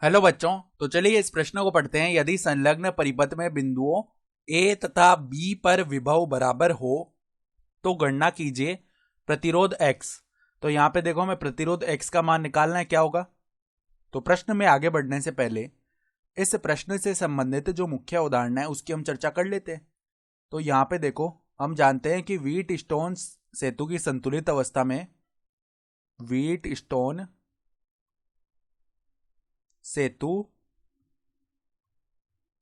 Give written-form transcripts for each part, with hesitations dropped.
Hello बच्चों, तो चलिए इस प्रश्न को पढ़ते हैं। यदि संलग्न परिपथ में बिंदुओं ए तथा बी पर विभव बराबर हो तो गणना कीजिए प्रतिरोध x। तो यहां पे देखो, हमें प्रतिरोध x का मान निकालना है। क्या होगा? तो प्रश्न में आगे बढ़ने से पहले इस प्रश्न से संबंधित जो मुख्य उदाहरण है उसकी हम चर्चा कर लेते हैं। तो यहां पे देखो, हम जानते हैं कि व्हीट स्टोन सेतु की संतुलित अवस्था में व्हीट स्टोन सेतु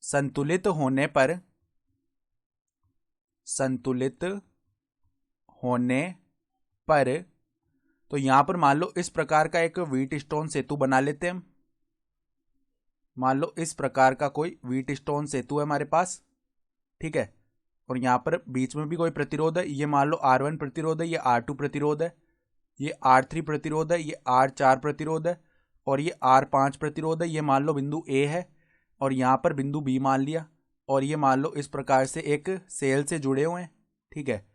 संतुलित होने पर तो यहां पर मान लो इस प्रकार का एक व्हीट स्टोन सेतु बना लेते हैं हम। मान लो इस प्रकार का कोई व्हीट स्टोन सेतु है हमारे पास, ठीक है। और यहां पर बीच में भी कोई प्रतिरोध है, ये मान लो R1 प्रतिरोध है, ये R2 प्रतिरोध है, ये R3 प्रतिरोध है, ये R4 प्रतिरोध है और ये R5 प्रतिरोध है। ये मान लो बिंदु A है और यहां पर बिंदु B मान लिया। और ये मान लो इस प्रकार से एक सेल से जुड़े हुए हैं, ठीक है।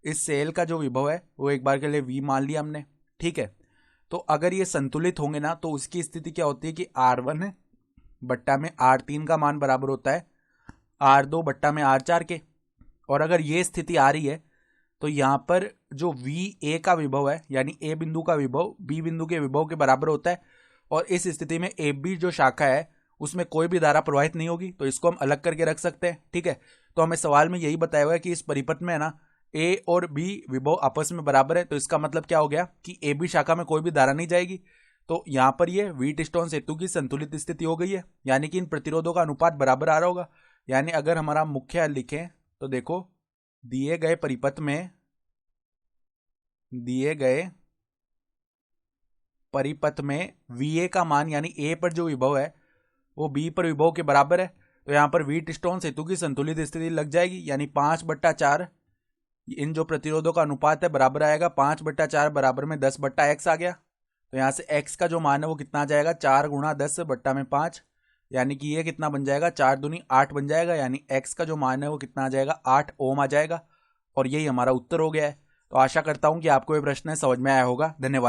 इस सेल का जो विभव है वो एक बार के लिए V मान लिया हमने, ठीक है। तो अगर ये संतुलित होंगे ना तो उसकी स्थिति क्या होती है कि R1 बट्टा में R3 का मान बराबर होता है R2 बट्टा में R4 के। और अगर ये स्थिति आ रही है तो यहां पर जो VA का विभव है, यानी A बिंदु का विभव B बिंदु के विभव के बराबर होता है। और इस स्थिति में AB जो शाखा है उसमें कोई भी धारा प्रवाहित नहीं होगी, तो इसको हम अलग करके रख सकते हैं, ठीक है। तो हमें सवाल में यही बताया हुआ है कि इस परिपथ में है ना A और B विभव आपस में बराबर है। तो इसका मतलब क्या हो गया कि AB शाखा में कोई भी धारा नहीं जाएगी। तो यहां पर ये व्हीट स्टोन सेतु की संतुलित स्थिति हो गई है, यानी कि इन प्रतिरोधों का अनुपात बराबर आ रहा होगा। यानी अगर हमारा मुख्य हल लिखें तो देखो, दिए गए परिपथ में VA का मान यानी A पर जो विभव है वो B पर विभव के बराबर है। तो यहां पर व्हीट स्टोन सेतु की संतुलित स्थिति लग जाएगी, यानी 5/4 इन जो प्रतिरोधों का अनुपात है बराबर आएगा 5/4 बराबर में 10/x आ गया। तो यहां से x का जो मान है वो कितना आ जाएगा 4 गुणा 10 बट्टा में 5, यानी कि ये कितना बन जाएगा 4 दूनी 8 बन जाएगा। यानी x का जो मान है वो कितना आ जाएगा 8 ओम आ जाएगा। और यही हमारा उत्तर हो गया है। तो आशा करता हूं कि आपको ये प्रश्न समझ में आया होगा। धन्यवाद।